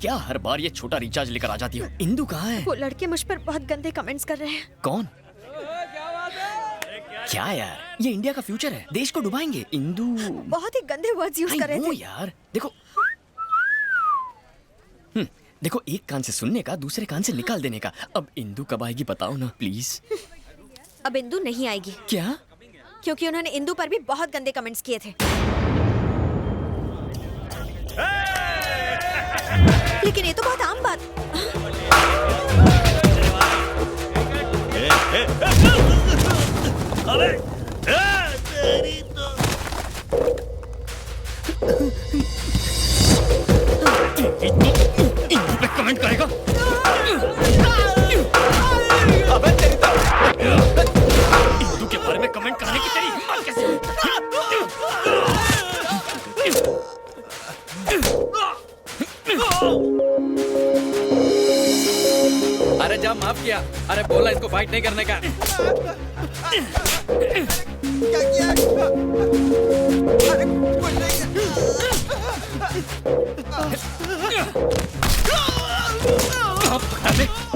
क्या हर बार ये छोटा रिचार्ज लेकर आ जाती हो? इंदु कहाँ है? वो लड़के मुझ पर बहुत गंदे कमेंट्स कर रहे हैं। कौन? क्या यार, ये इंडिया का फ्यूचर है, देश को डुबाएंगे। इंदु बहुत ही गंदे वर्ड्स यूज कर रहे थे। यार देखो, देखो, एक कान से सुनने का, दूसरे कान से निकाल देने का। अब इंदु कब आएगी बताओ ना प्लीज। अब इंदु नहीं आएगी। क्या? क्योंकि उन्होंने इंदु पर भी बहुत गंदे कमेंट्स किए थे। लेकिन ये तो बहुत आम बात। अरे तेरी तो इंदु पे कमेंट करेगा? अबे तेरी तो इंदु के बारे में कमेंट करने की तेरी हिम्मत कैसे हुई? अरे जा, माफ किया। अरे बोला इसको फाइट नहीं करने का। क्या किया? अरे कुछ नहीं।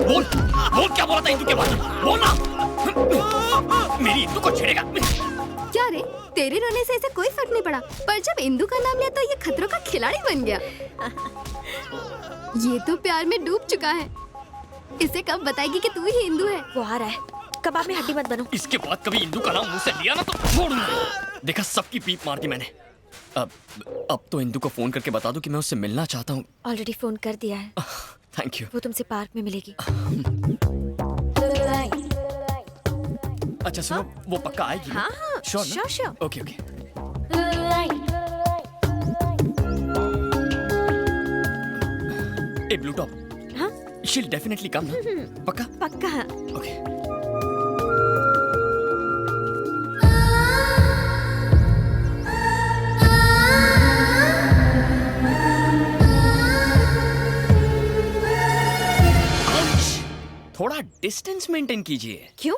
बोल बोल, क्या बोला था इंदु के बारे में? बोल ना। मेरी इंदु को छेड़ेगा? क्या रे, तेरे रोने से इसे कोई फर्क नहीं पड़ा, पर जब इंदु का नाम लिया तो ये खतरों का खिलाड़ी बन गया। ये तो प्यार में डूब चुका है। इसे कब बताएगी कि तू ही इंदु है? वो आ रहा है, कबाब में हड्डी मत बनो। इसके बाद कभी इंदु का नाम मुंह से लिया ना तो छोड़ूंगा। देखा, सबकी पीप मार दी मैंने। अब तो इंदु को फोन करके बता दूं कि मैं उससे मिलना चाहता हूँ। ऑलरेडी फोन कर दिया है। Thank you. वो तुमसे पार्क में मिलेगी। अच्छा सुनो, वो पक्का आएगी? हाँ हाँ, sure sure. Okay okay. A blue top, हाँ she'll definitely come ना? पक्का? पक्का। ओके। थोड़ा डिस्टेंस मेंटेन कीजिए। क्यों?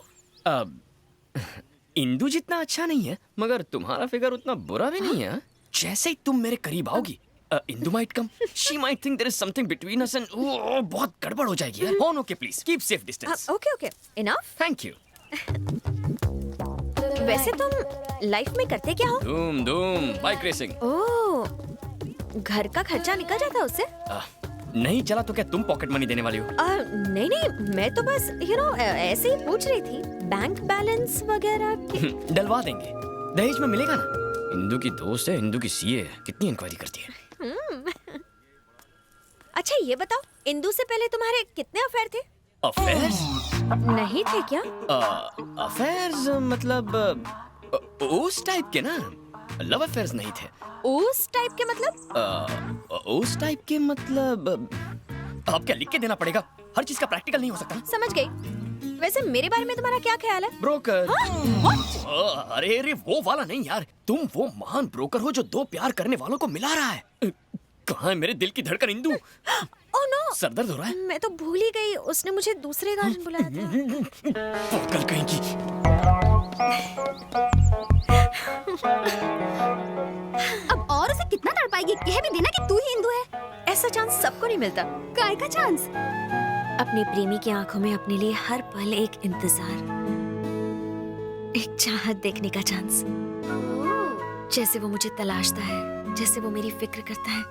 इंदु जितना अच्छा नहीं है, मगर तुम्हारा फिगर उतना बुरा भी नहीं है। जैसे ही तुम मेरे करीब आओगी, Indu might come. She might think there is something between us and बहुत गड़बड़ हो जाएगी यार। Oh, okay, please keep safe distance. Okay okay, enough. Thank you. वैसे तुम लाइफ में करते क्या हो? धूम बाइक रेसिंग। ओह, घर का खर्चा निकल जाता है उससे? नहीं चला तो क्या तुम पॉकेट मनी देने वाली हो? नहीं नहीं, मैं तो बस ऐसे ही पूछ रही थी। बैंक बैलेंस वगैरह डलवा देंगे, दहेज में मिलेगा ना। इंदु की दोस्त है, इंदु की सीए है, कितनी इंक्वायरी करती है। अच्छा ये बताओ, इंदु से पहले तुम्हारे कितने अफेयर थे? अफेयर्स? नहीं थे क्या? अफेयर्स मतलब उस टाइप के ना, लव अफेयर्स नहीं थे। उस टाइप के मतलब? उस टाइप के मतलब अब क्या लिख के देना पड़ेगा? हर चीज का प्रैक्टिकल नहीं हो सकता। समझ गई। वैसे मेरे बारे में तुम्हारा क्या ख्याल है? ब्रोकर। What? अरे वो वाला नहीं यार, तुम वो महान ब्रोकर हो जो दो प्यार करने वालों को मिला रहा है। कहाँ है मेरे दिल की धड़कन इंदु? ओह नो, सर दर्द हो रहा है? मैं तो भूल ही गई, उसने मुझे दूसरे गार्डन बुलाया था। पागल कहीं की। अब और उसे कितना तड़पाएगी? कह भी देना कि तू ही इंदु है। ऐसा चांस सबको नहीं मिलता। काय का चांस? अपनी प्रेमी की आंखों में अपने लिए हर पल एक इंतजार, एक चाहत देखने का चांस। जैसे वो मुझे तलाशता है, जैसे वो मेरी फिक्र करता है,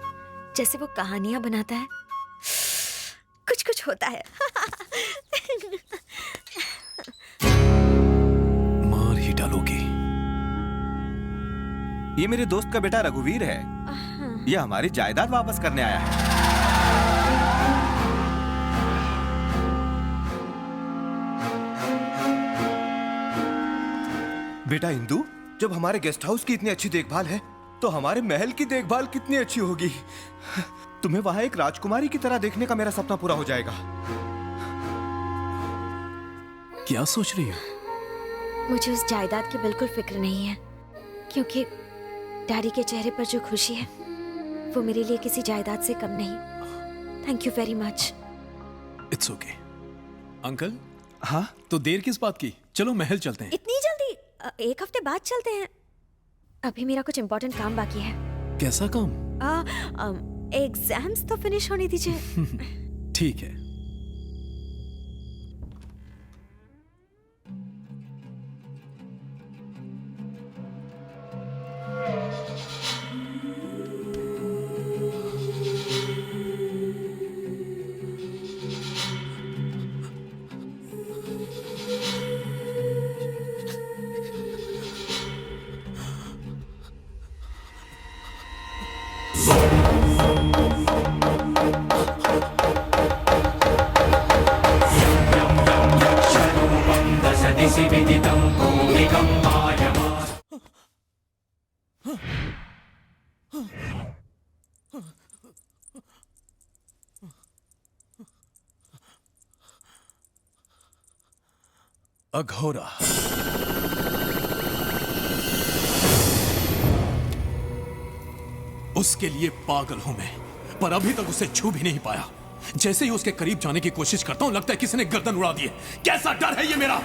जैसे वो कहानियां बनाता है, कुछ कुछ होता है। मार ही डालोगे। ये मेरे दोस्त का बेटा रघुवीर है। ये हमारी जायदाद वापस करने आया है। बेटा इंदु, जब हमारे गेस्ट हाउस की इतनी अच्छी देखभाल है, तो हमारे महल की देखभाल कितनी अच्छी होगी। तुम्हें वहां एक राजकुमारी की तरह देखने का मेरा सपना पूरा हो जाएगा। क्या सोच रही हो? मुझे उस जायदाद की बिल्कुल फिक्र नहीं है, क्योंकि डैडी के चेहरे पर जो खुशी है वो मेरे लिए किसी जायदाद से कम नहीं। Thank you very much. It's okay. Uncle, हाँ तो देर किस बात की? चलो महल चलते हैं। इतनी जल्दी? एक हफ्ते बाद चलते हैं। अभी मेरा कुछ इम्पोर्टेंट काम बाकी है। कैसा काम? एग्जाम्स तो फिनिश होने दीजिए। ठीक है। अघोरा। उसके लिए पागल हूं मैं, पर अभी तक उसे छू भी नहीं पाया। जैसे ही उसके करीब जाने की कोशिश करता हूं, लगता है किसी ने गर्दन उड़ा दी है। कैसा डर है ये मेरा!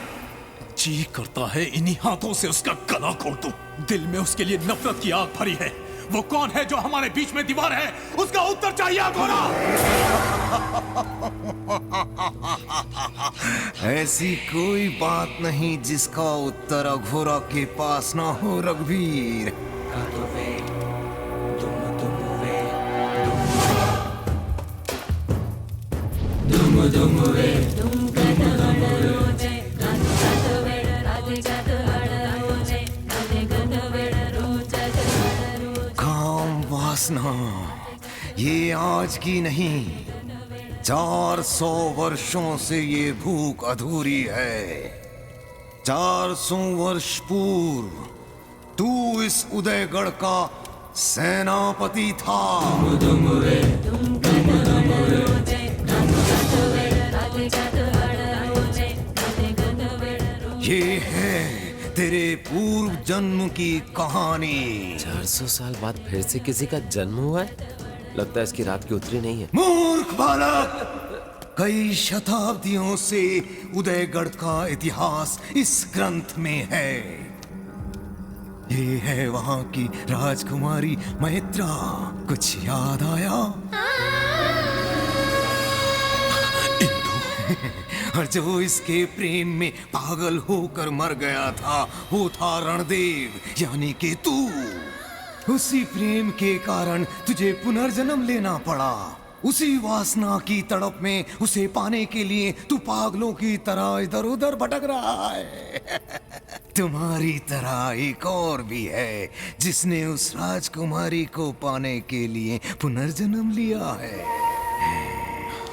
जी करता है इन्हीं हाथों से उसका गला खोल दूं। दिल में उसके लिए नफरत की आग भरी है। वो कौन है जो हमारे बीच में दीवार है? उसका उत्तर चाहिए अघोरा। ऐसी कोई बात नहीं जिसका उत्तर अघोरा के पास ना हो रघुवीर। काम वासना ये आज की नहीं, 400 वर्षों से ये भूख अधूरी है। 400 वर्ष पूर्व तू इस उदयगढ़ का सेनापति था। ये है तेरे पूर्व जन्म की कहानी। 400 साल बाद फिर से किसी का जन्म हुआ है। लगता है इसकी रात की उतरी नहीं है। मूर्ख बालक, कई शताब्दियों से उदयगढ़ का इतिहास इस ग्रंथ में है। ये है वहां की राजकुमारी मैत्रा। कुछ याद आया? और जो इसके प्रेम में पागल होकर मर गया था, वो था रणदेव, यानी कि तू। उसी प्रेम के कारण तुझे पुनर्जन्म लेना पड़ा। उसी वासना की तड़प में उसे पाने के लिए तू पागलों की तरह इधर उधर भटक रहा है। तुम्हारी तरह एक और भी है जिसने उस राजकुमारी को पाने के लिए पुनर्जन्म लिया है।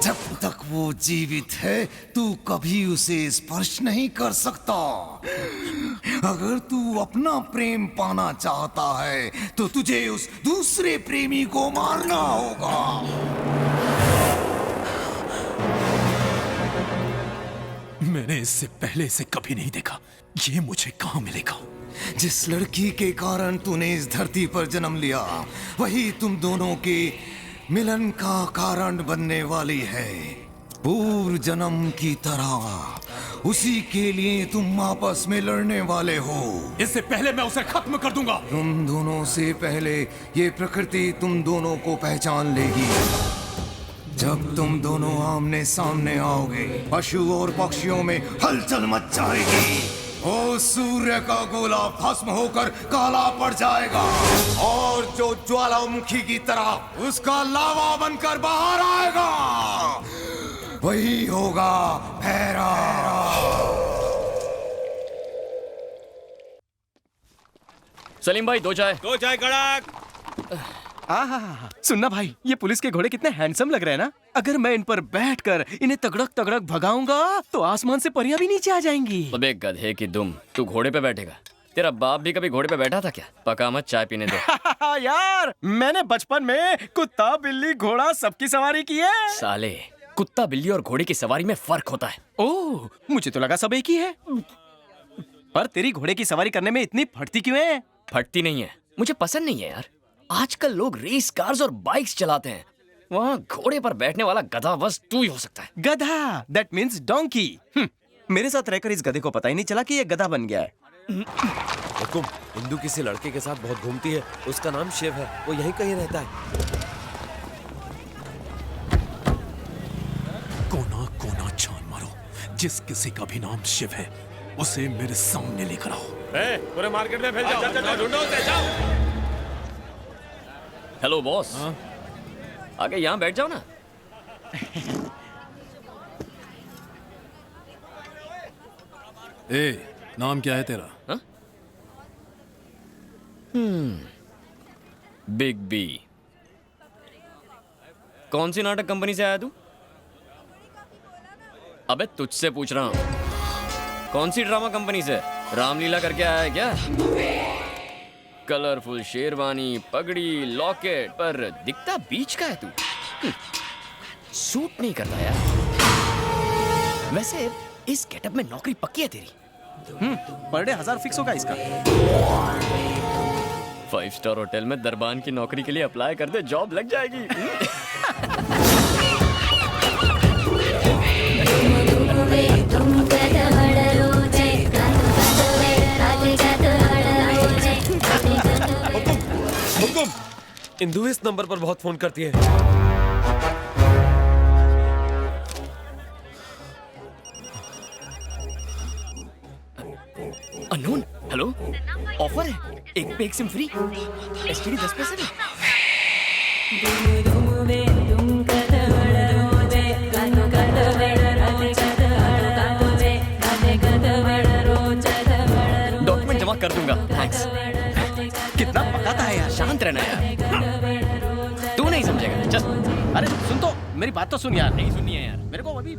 जब तक वो जीवित है तू कभी उसे स्पर्श नहीं कर सकता। अगर तू अपना प्रेम पाना चाहता है तो तुझे उस दूसरे प्रेमी को मारना होगा। मैंने इससे पहले इसे कभी नहीं देखा। ये मुझे कहाँ मिलेगा? जिस लड़की के कारण तूने इस धरती पर जन्म लिया, वही तुम दोनों के मिलन का कारण बनने वाली है। पूर्व जन्म की तरह उसी के लिए तुम आपस में लड़ने वाले हो। इससे पहले मैं उसे खत्म कर दूंगा। तुम दोनों से पहले ये प्रकृति तुम दोनों को पहचान लेगी। जब तुम दोनों आमने सामने आओगे, पशु और पक्षियों में हलचल मच जाएगी। ओ सूर्य का गोला भस्म होकर काला पड़ जाएगा और जो ज्वालामुखी की तरह उसका लावा बनकर बाहर आएगा, वही होगा भैरव। सलीम भाई, 2 चाय। 2 चाय कड़क। सुनना भाई, ये पुलिस के घोड़े कितने हैंडसम लग रहे हैं ना। अगर मैं इन पर बैठकर इन्हें तगड़क तगड़क भगाऊंगा तो आसमान से परियां भी नीचे आ जाएंगी। अबे गधे की दुम, तू घोड़े पे बैठेगा? तेरा बाप भी कभी घोड़े पे बैठा था क्या? पका मत, चाय पीने दे। यार, मैंने बचपन में कुत्ता बिल्ली घोड़ा सबकी सवारी की है। साले, कुत्ता बिल्ली और घोड़े की सवारी में फर्क होता है। ओह, मुझे तो लगा सब एक ही है। पर तेरी घोड़े की सवारी करने में इतनी फटती क्यों है? फटती नहीं है, मुझे पसंद नहीं है यार। आजकल लोग रेस कार्स और बाइक्स चलाते हैं, वहाँ घोड़े पर बैठने वाला गधा बस तू ही हो सकता है। गधा, दैट मीन्स डोंकी। मेरे साथ रहकर इस गधे को पता ही नहीं चला कि ये गधा बन गया है। हुकुम, इंदु किसी लड़के के साथ बहुत घूमती है। उसका नाम शिव है, वो यहीं कहीं रहता है। जिस किसी का भी नाम शिव है उसे मेरे सामने लेकर आओ। पूरे मार्केट में फैल जाओ, ढूंढो उसे, जाओ। हेलो बॉस, आगे यहाँ बैठ जाओ ना। ए, नाम क्या है तेरा? हाँ? Big B. कौन सी नाटक कंपनी से आया तू? अबे तुझसे पूछ रहा हूं। कौन सी ड्रामा कंपनी से? रामलीला करके आया है क्या? कलरफुल शेरवानी, पगड़ी, लॉकेट, पर दिखता बीच का है तू। सूट नहीं करता यार। वैसे इस गेटअप में नौकरी पक्की है तेरी? पर डे 1000 फिक्स होगा इसका। 5 स्टार होटल में दरबान की नौकरी के लिए अप्लाई कर दे, जॉब लग जाएगी। हुकुम, इंदु इस नंबर पर बहुत फोन करती है। अननोन, हेलो, ऑफर है, एक पे एक सिम फ्री, एसटीडी 10 पैसे में। डॉक्यूमेंट जमा कर दूंगा, थैंक्स। कितना पकाता है यार। शांत रहना यार, तू नहीं समझेगा। जस्ट अरे सुन तो, मेरी बात तो सुन यार। नहीं सुननी है यार। मेरे को अभी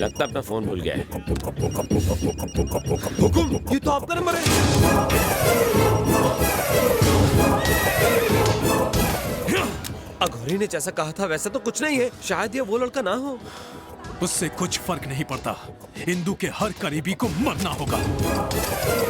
लगता अपना फोन भूल गया है। हुकुम, ये तो आपका नंबर है। अघोरी ने जैसा कहा था वैसा तो कुछ नहीं है, शायद ये वो लड़का ना हो। उससे कुछ फर्क नहीं पड़ता, इंदु के हर करीबी को मरना होगा।